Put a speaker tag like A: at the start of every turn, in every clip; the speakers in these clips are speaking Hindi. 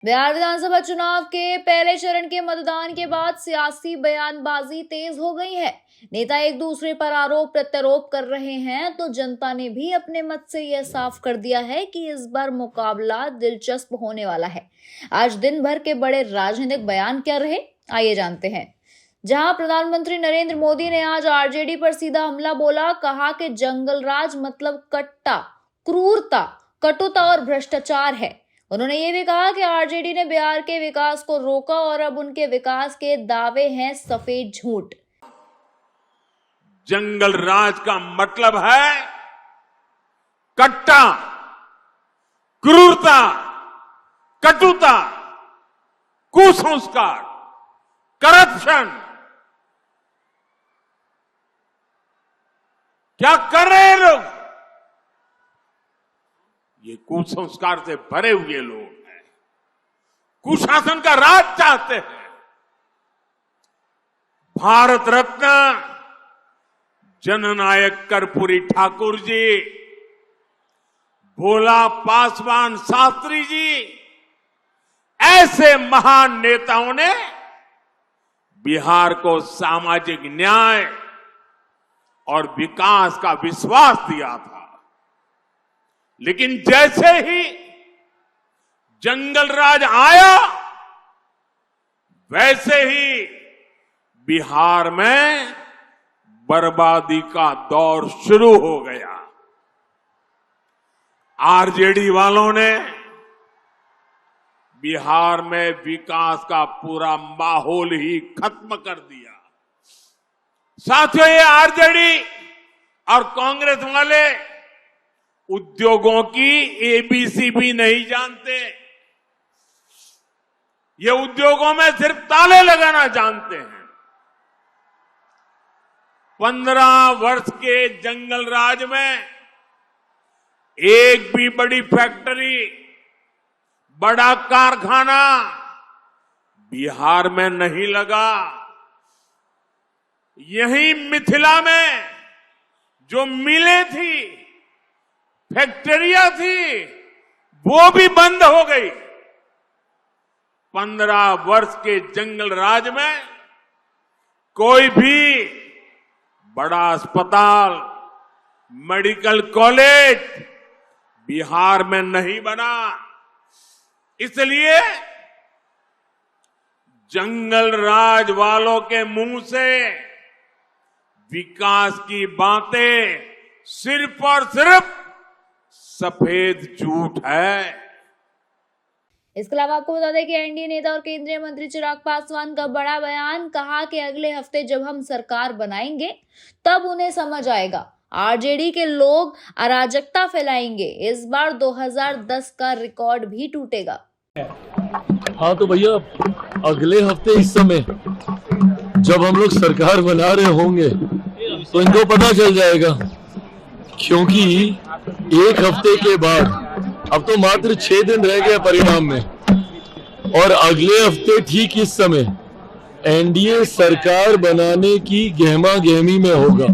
A: बिहार विधानसभा चुनाव के पहले चरण के मतदान के बाद सियासी बयानबाजी तेज हो गई है। नेता एक दूसरे पर आरोप प्रत्यारोप कर रहे हैं तो जनता ने भी अपने मत से यह साफ कर दिया है कि इस बार मुकाबला दिलचस्प होने वाला है। आज दिन भर के बड़े राजनीतिक बयान क्या रहे, आइए जानते हैं। जहां प्रधानमंत्री नरेंद्र मोदी ने आज आरजेडी पर सीधा हमला बोला, कहा कि जंगल राज मतलब कट्टा, क्रूरता, कटुता और भ्रष्टाचार है। उन्होंने ये भी कहा कि आरजेडी ने बिहार के विकास को रोका और अब उनके विकास के दावे हैं सफेद झूठ।
B: जंगल राज का मतलब है कट्टा, क्रूरता, कटुता, कुसंस्कार, करप्शन। क्या कर रहे हैं लोग? ये कुसंस्कार से भरे हुए लोग हैं, कुशासन का राज चाहते हैं। भारत रत्न जननायक कर्पूरी ठाकुर जी, भोला पासवान शास्त्री जी, ऐसे महान नेताओं ने बिहार को सामाजिक न्याय और विकास का विश्वास दिया था। लेकिन जैसे ही जंगल राज आया, वैसे ही बिहार में बर्बादी का दौर शुरू हो गया। आरजेडी वालों ने बिहार में विकास का पूरा माहौल ही खत्म कर दिया। साथियों, ये आरजेडी और कांग्रेस वाले उद्योगों की एबीसी भी नहीं जानते। ये उद्योगों में सिर्फ ताले लगाना जानते हैं। 15 वर्ष के जंगल राज में एक भी बड़ी फैक्ट्री, बड़ा कारखाना बिहार में नहीं लगा। यहीं मिथिला में जो मिलें थी, फैक्ट्रियां थी, वो भी बंद हो गई। 15 वर्ष के जंगल राज में कोई भी बड़ा अस्पताल, मेडिकल कॉलेज बिहार में नहीं बना। इसलिए जंगल राज वालों के मुंह से विकास की बातें सिर्फ और सिर्फ सफेद झूठ है।
A: इसके अलावा आपको बता दें कि एनडीए नेता और केंद्रीय मंत्री चिराग पासवान का बड़ा बयान, कहा कि अगले हफ्ते जब हम सरकार बनाएंगे तब उन्हें समझ आएगा। आरजेडी के लोग अराजकता फैलाएंगे। इस बार 2010 का रिकॉर्ड भी टूटेगा।
C: हाँ तो भैया, अगले हफ्ते इस समय जब हम लोग सरकार बना रहे होंगे तो इनको पता चल जाएगा, क्योंकि एक हफ्ते के बाद अब तो मात्र 6 दिन रह गए परिणाम में, और अगले हफ्ते ठीक इस समय एनडीए सरकार बनाने की गहमा गहमी में होगा।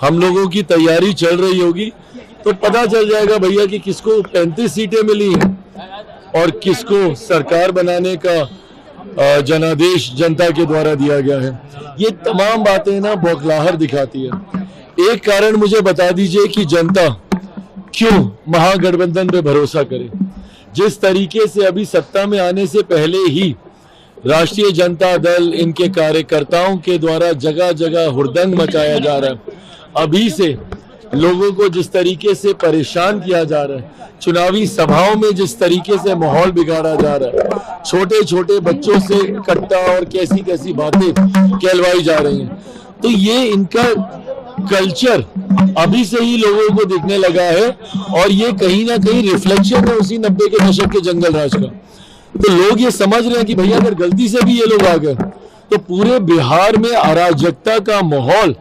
C: हम लोगों की तैयारी चल रही होगी, तो पता चल जाएगा भैया कि किसको 35 सीटें मिली हैं और किसको सरकार बनाने का जनादेश जनता के द्वारा दिया गया है। ये तमाम बातें ना बौखलाहट दिखाती है। एक कारण मुझे बता दीजिए कि जनता क्यों महागठबंधन पे भरोसा करे। जिस तरीके से अभी सत्ता में आने से पहले ही राष्ट्रीय जनता दल, इनके कार्यकर्ताओं के द्वारा जगह जगह हुड़दंग मचाया जा रहा है, अभी से लोगों को जिस तरीके से परेशान किया जा रहा है, चुनावी सभाओं में जिस तरीके से माहौल बिगाड़ा जा रहा है, छोटे छोटे बच्चों से कट्टा और कैसी कैसी बातें कहलवाई जा रही हैं, तो ये इनका कल्चर अभी से ही लोगों को दिखने लगा है। और ये कहीं ना कहीं रिफ्लेक्शन है उसी 90 के दशक के जंगल राज का। तो लोग ये समझ रहे हैं कि भैया अगर गलती से भी ये लोग आ गए तो पूरे बिहार में अराजकता का माहौल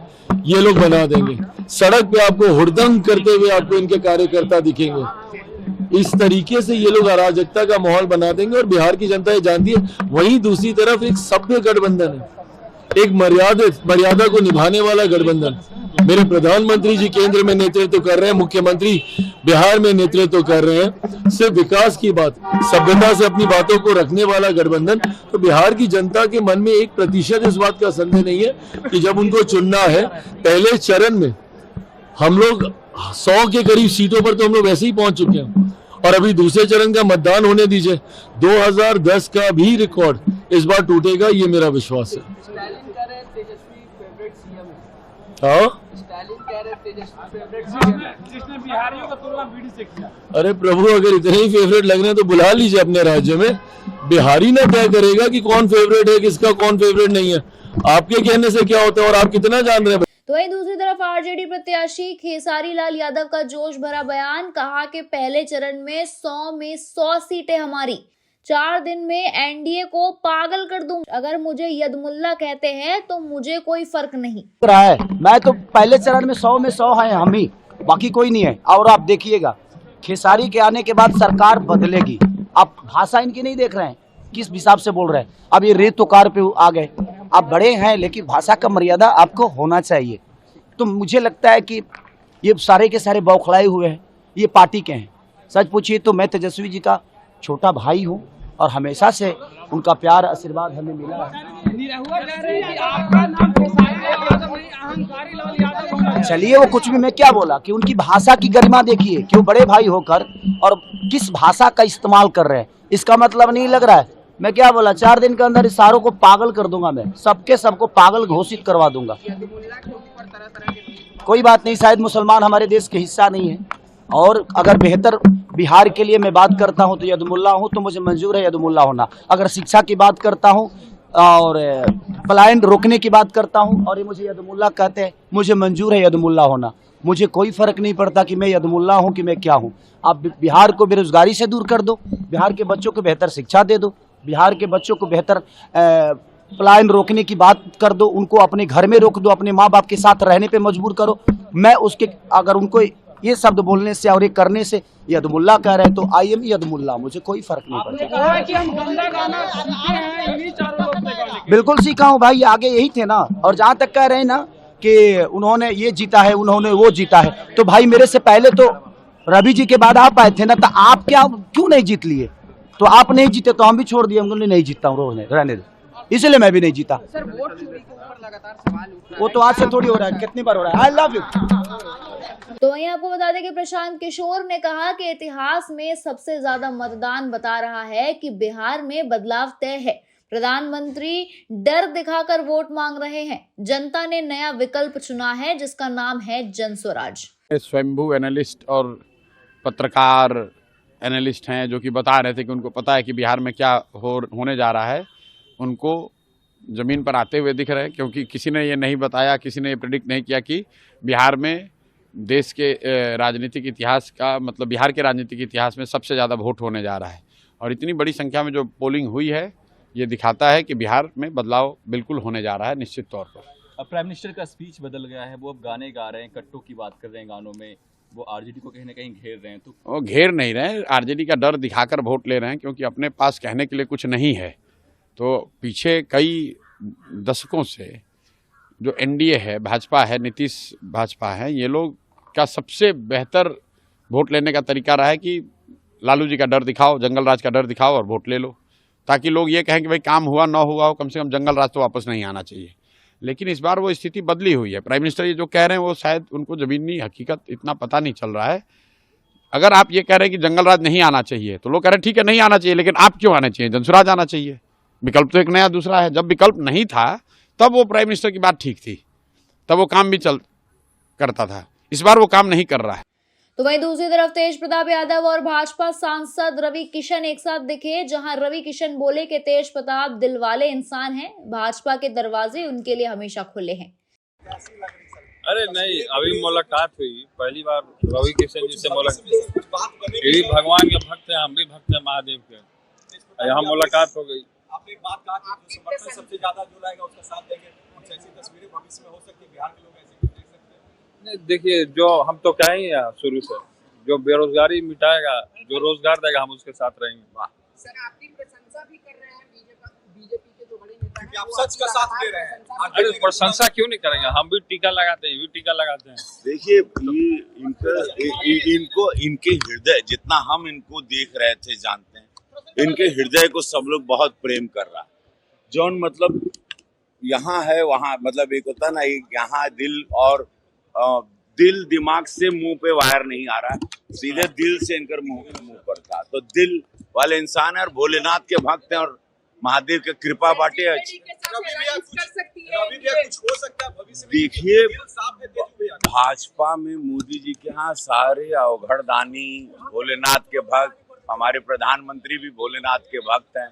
C: ये लोग बना देंगे। सड़क पे आपको हुड़दंग करते हुए आपको इनके कार्यकर्ता दिखेंगे। इस तरीके से ये लोग अराजकता का माहौल बना देंगे और बिहार की जनता ये जानती है। वहीं दूसरी तरफ एक सभ्य गठबंधन है, एक मर्यादा को निभाने वाला गठबंधन। मेरे प्रधानमंत्री जी केंद्र में नेतृत्व कर रहे हैं, मुख्यमंत्री बिहार में नेतृत्व कर रहे हैं, सिर्फ विकास की बात, सभ्यता से अपनी बातों को रखने वाला गठबंधन। तो बिहार की जनता के मन में 1% इस बात का संदेह नहीं है कि जब उनको चुनना है, पहले चरण में हम लोग 100 के करीब सीटों पर तो हम लोग वैसे ही पहुंच चुके हैं, और अभी दूसरे चरण का मतदान होने दीजिए। 2010 का भी रिकॉर्ड इस बार टूटेगा, ये मेरा विश्वास है।
D: स्टालिन कह रहे हैं तेजस्वी फेवरेट सीएम है।
C: हाँ,
D: स्टालिन कह रहे हैं तेजस्वी फेवरेट सीएम है, जिसने बिहारियों का तुलना बीडी से किया।
C: अरे प्रभु, अगर इतने ही फेवरेट लग रहे हैं तो बुला लीजिए अपने राज्य में। बिहारी ना तय करेगा कि कौन फेवरेट है, किसका कौन फेवरेट नहीं है। आपके कहने से क्या होता है और आप कितना जान रहे हैं।
A: तो वहीं दूसरी तरफ आरजेडी प्रत्याशी खेसारी लाल यादव का जोश भरा बयान, कहा कि पहले चरण में 100 में 100 सीटें हमारी, 4 दिन में एनडीए को पागल कर दूं। अगर मुझे यदमुल्ला कहते हैं तो मुझे कोई फर्क नहीं
E: रहा है। मैं तो पहले चरण में 100 में 100 है हम ही, बाकी कोई नहीं है। और आप देखिएगा खेसारी के आने के बाद सरकार बदलेगी। आप भाषा इनकी नहीं देख रहे हैं, किस हिसाब से बोल रहे हैं। अब ये रेतुकार पे आ गए। आप बड़े हैं लेकिन भाषा का मर्यादा आपको होना चाहिए। तो मुझे लगता है कि ये सारे के सारे बौखलाए हुए हैं, ये पार्टी के हैं। सच पूछिए तो मैं तेजस्वी जी का छोटा भाई हूँ और हमेशा से उनका प्यार आशीर्वाद हमें मिला है। चलिए वो कुछ भी, मैं क्या बोला कि उनकी भाषा की गरिमा देखिए कि वो बड़े भाई होकर और किस भाषा का इस्तेमाल कर रहे हैं। इसका मतलब नहीं लग रहा है। मैं क्या बोला, 4 दिन के अंदर इस सारों को पागल कर दूंगा। मैं सबको पागल घोषित करवा दूंगा। कोई बात नहीं, शायद मुसलमान हमारे देश के हिस्सा नहीं है। और अगर बेहतर बिहार के लिए मैं बात करता हूं तो यदमुल्ला हूं, तो मुझे मंजूर है यदमुल्ला होना। अगर शिक्षा की बात करता हूं और पलायन रोकने की बात करता हूं और ये मुझे यदमुल्ला कहते हैं, मुझे मंजूर है यदमुल्ला होना। मुझे कोई फर्क नहीं पड़ता कि मैं यदमुल्ला हूं कि मैं क्या हूं। आप बिहार को बेरोजगारी से दूर कर दो, बिहार के बच्चों को बेहतर शिक्षा दे दो, बिहार के बच्चों को बेहतर पलायन रोकने की बात कर दो, उनको अपने घर में रोक दो, अपने माँ बाप के साथ रहने पे मजबूर करो। मैं उसके, अगर उनको ये शब्द बोलने से और ये करने से यदमुल्ला कह रहे हैं तो आई एम यदमुल्ला, मुझे कोई फर्क नहीं पड़ता। बिल्कुल सीखा हूँ भाई, आगे यही थे ना। और जहाँ तक कह रहे हैं ना कि उन्होंने ये जीता है, उन्होंने वो जीता है, तो भाई मेरे से पहले तो रवि जी के बाद आप आए थे ना, तो आप क्या क्यों नहीं जीत लिए? तो आप नहीं जीते तो हम भी छोड़ दिए, हम नहीं जीतता हूँ, रहने दो, इसलिए मैं भी नहीं जीता।
D: सर वोट चोरी के ऊपर लगातार सवाल उठ रहा है।
E: वो तो आज से थोड़ी हो रहा है, कितनी बार हो रहा है। I love you.
A: तो वहीं आपको बता दें कि प्रशांत किशोर ने कहा कि इतिहास में सबसे ज्यादा मतदान बता रहा है कि बिहार में बदलाव तय है। प्रधानमंत्री डर दिखाकर वोट मांग रहे हैं। जनता ने नया विकल्प चुना है जिसका नाम है जन स्वराज।
F: स्वयंभू एनालिस्ट और पत्रकार एनालिस्ट हैं जो कि बता रहे थे कि उनको पता है कि बिहार में क्या होने जा रहा है। उनको ज़मीन पर आते हुए दिख रहे हैं, क्योंकि किसी ने ये नहीं बताया, किसी ने ये प्रेडिक्ट नहीं किया कि बिहार में देश के राजनीतिक इतिहास का, मतलब बिहार के राजनीतिक इतिहास में सबसे ज़्यादा वोट होने जा रहा है। और इतनी बड़ी संख्या में जो पोलिंग हुई है, ये दिखाता है कि बिहार में बदलाव बिल्कुल होने जा रहा है निश्चित तौर पर।
G: अब प्राइम मिनिस्टर का स्पीच बदल गया है, वो अब गाने गा रहे हैं, कट्टों की बात कर रहे हैं गानों में, वो आरजेडी को कहीं ना कहीं घेर रहे हैं। तो
F: वो घेर नहीं रहे हैं, आरजेडी का डर दिखाकर वोट ले रहे हैं, क्योंकि अपने पास कहने के लिए कुछ नहीं है। तो पीछे कई दशकों से जो एनडीए है, भाजपा है, नीतीश भाजपा है, ये लोग का सबसे बेहतर वोट लेने का तरीका रहा है कि लालू जी का डर दिखाओ, जंगल राज का डर दिखाओ और वोट ले लो, ताकि लोग ये कहें कि भाई काम हुआ ना हुआ हो, कम से कम जंगल राज तो वापस नहीं आना चाहिए। लेकिन इस बार वो स्थिति बदली हुई है। प्राइम मिनिस्टर ये जो कह रहे हैं वो शायद उनको ज़मीनी हकीकत इतना पता नहीं चल रहा है। अगर आप ये कह रहे हैं कि जंगल राज नहीं आना चाहिए, तो लोग कह रहे हैं ठीक है नहीं आना चाहिए, लेकिन आप क्यों आना चाहिए? जनसुराज आना चाहिए। विकल्प तो एक नया दूसरा है। जब विकल्प नहीं था तब वो प्राइम मिनिस्टर की बात ठीक थी, तब वो काम भी करता था। इस बार वो काम नहीं कर रहा है।
A: तो वहीं दूसरी तरफ तेज प्रताप यादव और भाजपा सांसद रवि किशन एक साथ दिखे, जहां रवि किशन बोले कि तेज प्रताप दिल वाले इंसान हैं, भाजपा के दरवाजे उनके लिए हमेशा खुले हैं।
H: अरे नहीं, अभी मुलाकात हुई पहली बार रवि किशन जी से मुलाकात। ये भी भगवान के भक्त हैं, हम भी भक्त हैं महादेव के। यहाँ मुलाकात हो गई।
I: आपने एक बात कहा कि जो समर्थन सबसे ज्यादा जो लाएगा उसका साथ देंगे। कुछ ऐसी तस्वीरें भविष्य में हो सकती है, बिहार के लोग ऐसे कुछ देख सकते हैं।
H: नहीं देखिए, जो हम तो कहेंगे यहाँ शुरू से, जो बेरोजगारी मिटाएगा, जो रोजगार देगा, हम उसके साथ रहेंगे।
D: सर आपकी प्रशंसा भी कर रहे हैं बीजेपी के जो बड़े नेता हैं,
I: कि आप सच का साथ दे रहे हैं।
H: अरे प्रशंसा क्यों नहीं करेंगे, हम भी टीका लगाते हैं, ये भी टीका लगाते हैं।
J: देखिए ये इनके हृदय, जितना हम इनको देख रहे थे, जानते हैं, इनके हृदय को सब लोग बहुत प्रेम कर रहा है। जौन मतलब यहाँ है वहाँ, मतलब एक होता ना, एक यहाँ दिल और दिल दिमाग से मुंह पे वायर नहीं आ रहा है, सीधे दिल से इनकर मुंह पर था। तो दिल वाले इंसान है और भोलेनाथ के भक्त हैं और महादेव की कृपा बाटे। देखिए भाजपा में मोदी जी के यहाँ सारे अवघड़दानी भोलेनाथ के भक्त, हमारे प्रधानमंत्री भी भोलेनाथ के भक्त हैं।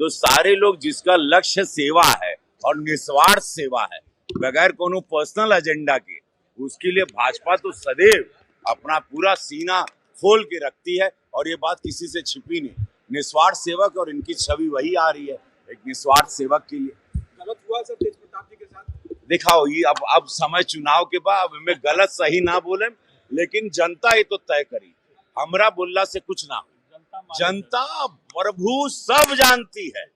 J: तो सारे लोग जिसका लक्ष्य सेवा है और निस्वार्थ सेवा है, बगैर कोनो पर्सनल एजेंडा के, उसके लिए भाजपा तो सदैव अपना पूरा सीना खोल के रखती है। और ये बात किसी से छिपी नहीं, निस्वार्थ सेवक, और इनकी छवि वही आ रही है, एक निस्वार्थ सेवक के लिए।
I: गलत हुआ सर तेज प्रताप जी के साथ?
J: दिखाओ ये अब समय चुनाव के बाद, अब मैं गलत सही ना बोले, लेकिन जनता ये तो तय करी, हमरा बोलना से कुछ ना हो। जनता प्रभु सब जानती है,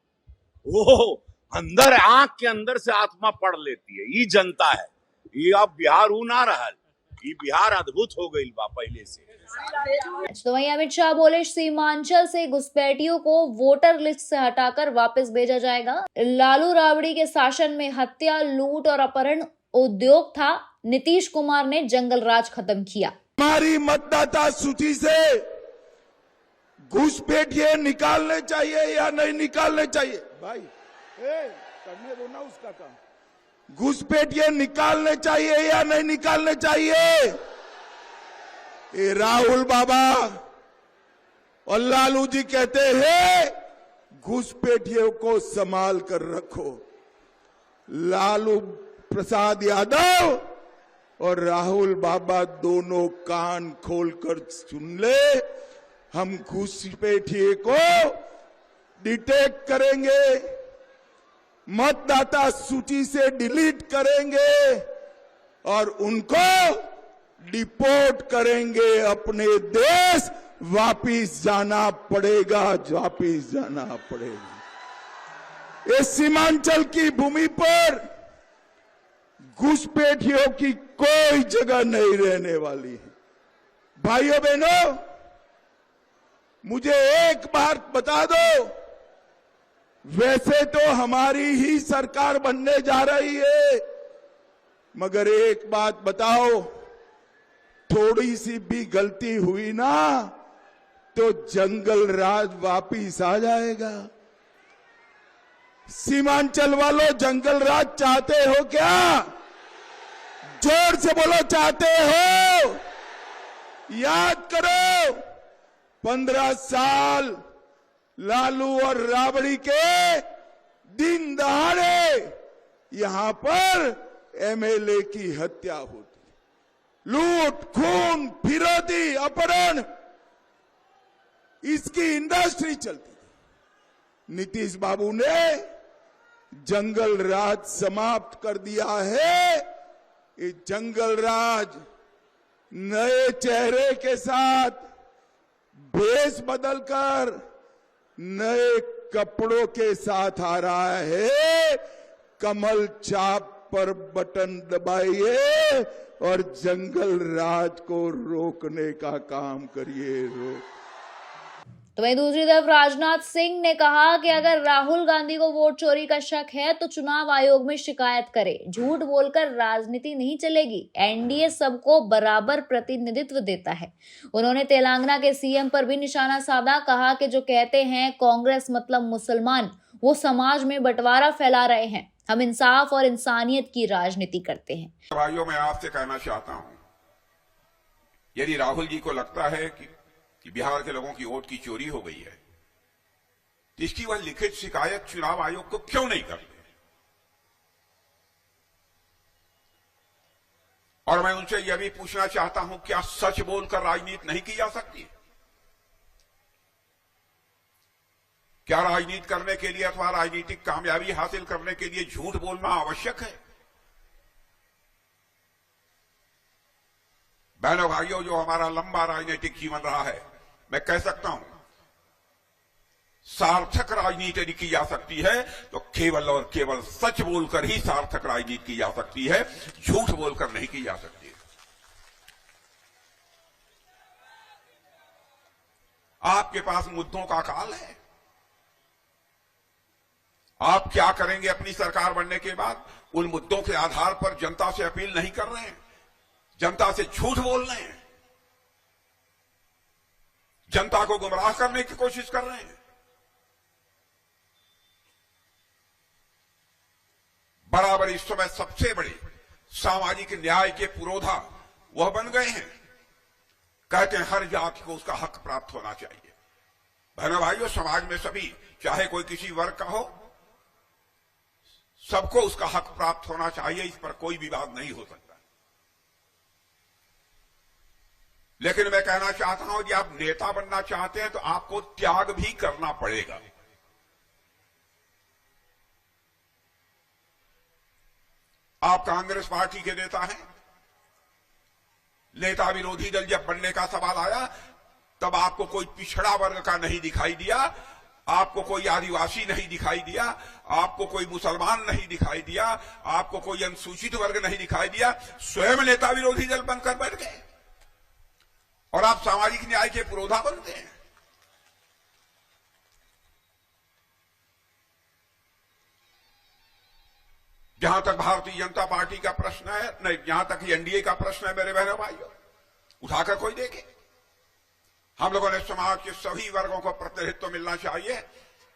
J: वो अंदर आंख के अंदर से आत्मा पढ़ लेती है, ये जनता है। ये अब बिहार ऊ ना रहा, ये बिहार अद्भुत हो गई बा पहले से।
A: तो वहीं अमित शाह बोले सीमांचल से घुसपैठियों को वोटर लिस्ट से हटाकर वापस भेजा जाएगा। लालू राबड़ी के शासन में हत्या, लूट और अपहरण उद्योग था। नीतीश कुमार ने जंगल राज खत्म किया।
K: हमारी मतदाता सूची से घुसपैठिए निकालने चाहिए या नहीं निकालने चाहिए? भाई करने दो ना उसका काम। घुसपैठिए निकालने चाहिए या नहीं निकालने चाहिए? ये राहुल बाबा और लालू जी कहते हैं घुसपैठियों को संभाल कर रखो। लालू प्रसाद यादव और राहुल बाबा दोनों कान खोलकर सुन ले, हम घुसपैठिए को डिटेक्ट करेंगे, मतदाता सूची से डिलीट करेंगे और उनको डिपोर्ट करेंगे। अपने देश वापिस जाना पड़ेगा, वापिस जाना पड़ेगा। इस सीमांचल की भूमि पर घुसपैठियों की कोई जगह नहीं रहने वाली है। भाइयों बहनों, मुझे एक बात बता दो, वैसे तो हमारी ही सरकार बनने जा रही है, मगर एक बात बताओ, थोड़ी सी भी गलती हुई ना तो जंगल राज वापिस आ जाएगा। सीमांचल वालों, जंगल राज चाहते हो क्या? जोर से बोलो, चाहते हो? याद करो 15 साल लालू और राबड़ी के दिन दहाड़े यहां पर एमएलए की हत्या होती, लूट, खून, फिरौती, अपहरण, इसकी इंडस्ट्री चलती थी। नीतीश बाबू ने जंगल राज समाप्त कर दिया है। ये जंगल राज नए चेहरे के साथ, भेष बदलकर, नए कपड़ों के साथ आ रहा है। कमल चाप पर बटन दबाइए और जंगल राज को रोकने का काम करिए।
A: तो वहीं दूसरी तरफ राजनाथ सिंह ने कहा कि अगर राहुल गांधी को वोट चोरी का शक है तो चुनाव आयोग में शिकायत करे। झूठ बोलकर राजनीति नहीं चलेगी। एनडीए सबको बराबर प्रतिनिधित्व देता है। उन्होंने तेलंगाना के सीएम पर भी निशाना साधा। कहा कि जो कहते हैं कांग्रेस मतलब मुसलमान, वो समाज में बंटवारा फैला रहे हैं। हम इंसाफ और इंसानियत की राजनीति करते हैं।
L: भाइयों, मैं आपसे कहना चाहता हूं, यदि राहुल जी को लगता है कि बिहार के लोगों की वोट की चोरी हो गई है, तो इसकी वह लिखित शिकायत चुनाव आयोग को क्यों नहीं करते? और मैं उनसे यह भी पूछना चाहता हूं, क्या सच बोलकर राजनीति नहीं की जा सकती? क्या राजनीति करने के लिए अथवा राजनीतिक कामयाबी हासिल करने के लिए झूठ बोलना आवश्यक है? बहनों भाइयों, जो हमारा लंबा राजनीतिक जीवन रहा है, मैं कह सकता हूं सार्थक राजनीति यदि की जा सकती है तो केवल और केवल सच बोलकर ही सार्थक राजनीति की जा सकती है, झूठ बोलकर नहीं की जा सकती। आपके पास मुद्दों का काल है। आप क्या करेंगे अपनी सरकार बनने के बाद? उन मुद्दों के आधार पर जनता से अपील नहीं कर रहे हैं, जनता से झूठ बोल रहे हैं, जनता को गुमराह करने की कोशिश कर रहे हैं। बराबर इस समय सबसे बड़े सामाजिक न्याय के पुरोधा वह बन गए हैं। कहते हैं हर जाति को उसका हक प्राप्त होना चाहिए। बहनों भाइयों, समाज में सभी, चाहे कोई किसी वर्ग का हो, सबको उसका हक प्राप्त होना चाहिए, इस पर कोई विवाद नहीं हो सकता। लेकिन मैं कहना चाहता हूं कि आप नेता बनना चाहते हैं तो आपको त्याग भी करना पड़ेगा। आप कांग्रेस पार्टी के नेता हैं, नेता विरोधी दल जब बनने का सवाल आया तब आपको कोई पिछड़ा वर्ग का नहीं दिखाई दिया, आपको कोई आदिवासी नहीं दिखाई दिया, आपको कोई मुसलमान नहीं दिखाई दिया, आपको कोई अनुसूचित वर्ग नहीं दिखाई दिया। स्वयं नेता विरोधी दल बनकर बैठ गए और आप सामाजिक न्याय के पुरोधा बनते हैं। जहां तक भारतीय जनता पार्टी का प्रश्न है, नहीं, जहां तक एनडीए का प्रश्न है, मेरे बहनों भाइयों, उठाकर कोई देखे। हम लोगों ने समाज के सभी वर्गों को प्रतिनिधित्व मिलना चाहिए,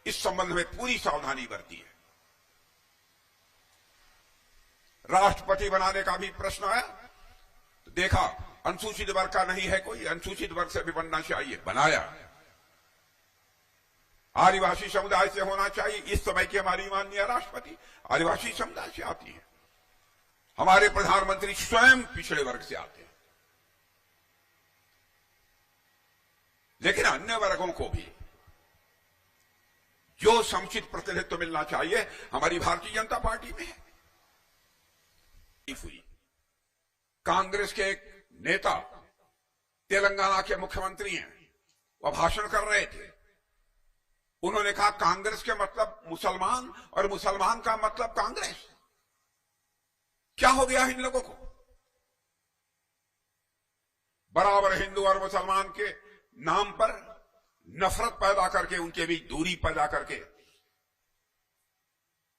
L: इस संबंध में पूरी सावधानी बरती है। राष्ट्रपति बनाने का भी प्रश्न है तो देखा अनुसूचित वर्ग का नहीं है कोई, अनुसूचित वर्ग से भी बनना चाहिए, बनाया। आदिवासी समुदाय से होना चाहिए। इस समय की हमारी माननीय राष्ट्रपति आदिवासी समुदाय से आती है। हमारे प्रधानमंत्री स्वयं पिछड़े वर्ग से आते हैं। लेकिन अन्य वर्गों को भी जो समुचित प्रतिनिधित्व मिलना चाहिए हमारी भारतीय जनता पार्टी में है। कांग्रेस के एक नेता तेलंगाना के मुख्यमंत्री हैं, वह भाषण कर रहे थे। उन्होंने कहा कांग्रेस के मतलब मुसलमान और मुसलमान का मतलब कांग्रेस। क्या हो गया इन लोगों को? बराबर हिंदू और मुसलमान के नाम पर नफरत पैदा करके, उनके बीच दूरी पैदा करके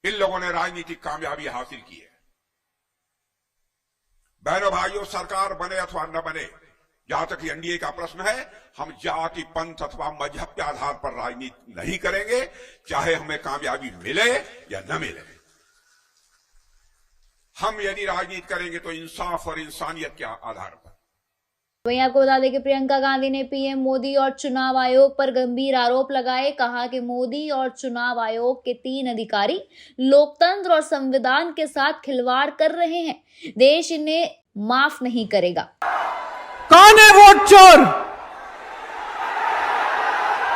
L: इन लोगों ने राजनीतिक कामयाबी हासिल की है। बहनों भाइयों, सरकार बने अथवा न बने, जहां तक एनडीए का प्रश्न है, हम जाति, पंथ अथवा मजहब के आधार पर राजनीति नहीं करेंगे, चाहे हमें कामयाबी मिले या न मिले। हम यदि राजनीति करेंगे तो इंसाफ और इंसानियत के आधार पर।
A: वहीं आपको बता दें कि प्रियंका गांधी ने पीएम मोदी और चुनाव आयोग पर गंभीर आरोप लगाए। कहा कि मोदी और चुनाव आयोग के 3 अधिकारी लोकतंत्र और संविधान के साथ खिलवाड़ कर रहे हैं। देश इन्हें माफ नहीं करेगा।
D: कौन है वोट चोर?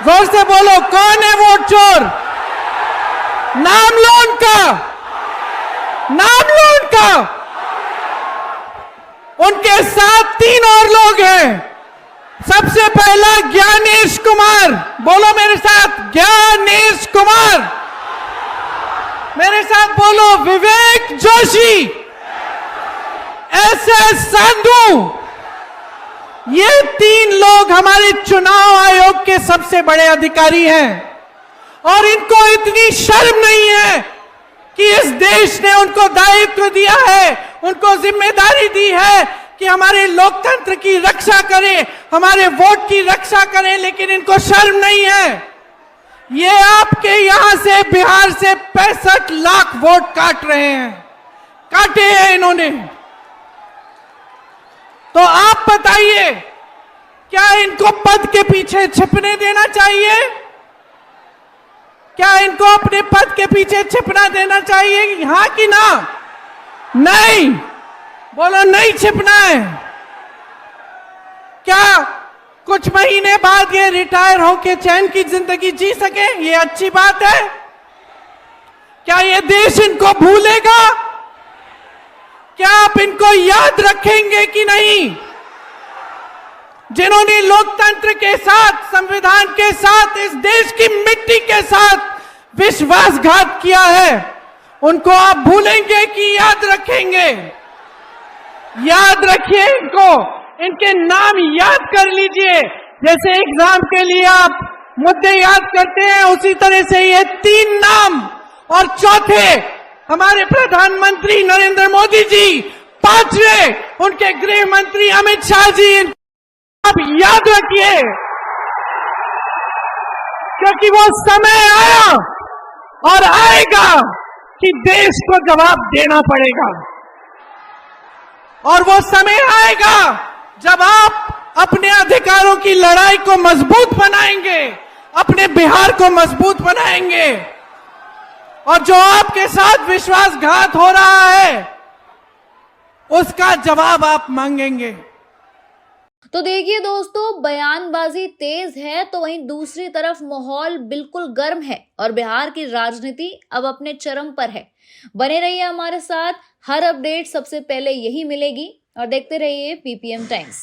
D: जोर से बोलो, कौन है वोट चोर? नाम लो उनका, नाम लो उनका। उनके साथ 3 और लोग हैं। सबसे पहला ज्ञानेश कुमार, बोलो मेरे साथ, ज्ञानेश कुमार। मेरे साथ बोलो, विवेक जोशी, एसएस संधू। ये 3 लोग हमारे चुनाव आयोग के सबसे बड़े अधिकारी हैं और इनको इतनी शर्म नहीं है कि इस देश ने उनको दायित्व दिया है, उनको जिम्मेदारी दी है कि हमारे लोकतंत्र की रक्षा करें, हमारे वोट की रक्षा करें, लेकिन इनको शर्म नहीं है। ये आपके यहां से, बिहार से 65 लाख वोट काट रहे हैं, काटे हैं इन्होंने। तो आप बताइए, क्या इनको पद के पीछे छिपने देना चाहिए? क्या इनको अपने पद के पीछे छिपना देना चाहिए, हाँ कि ना? नहीं, बोलो नहीं छिपना है। क्या कुछ महीने बाद ये रिटायर होकर चैन की जिंदगी जी सके? ये अच्छी बात है। क्या ये देश इनको भूलेगा? क्या आप इनको याद रखेंगे कि नहीं? जिन्होंने लोकतंत्र के साथ, संविधान के साथ, इस देश की मिट्टी के साथ विश्वासघात किया है, उनको आप भूलेंगे कि याद रखेंगे? याद रखिए इनको, इनके नाम याद कर लीजिए। जैसे एग्जाम के लिए आप मुद्दे याद करते हैं, उसी तरह से ये 3 नाम, और चौथे हमारे प्रधानमंत्री नरेंद्र मोदी जी, 5वें उनके गृह मंत्री अमित शाह जी, आप याद रखिए, क्योंकि वो समय आया और आएगा कि देश को जवाब देना पड़ेगा। और वो समय आएगा जब आप अपने अधिकारों की लड़ाई को मजबूत बनाएंगे, अपने बिहार को मजबूत बनाएंगे, और जो आपके साथ विश्वासघात हो रहा है उसका जवाब आप मांगेंगे।
A: तो देखिए दोस्तों, बयानबाजी तेज है तो वहीं दूसरी तरफ माहौल बिल्कुल गर्म है और बिहार की राजनीति अब अपने चरम पर है। बने रहिए हमारे साथ, हर अपडेट सबसे पहले यही मिलेगी और देखते रहिए पीपीएम टाइम्स।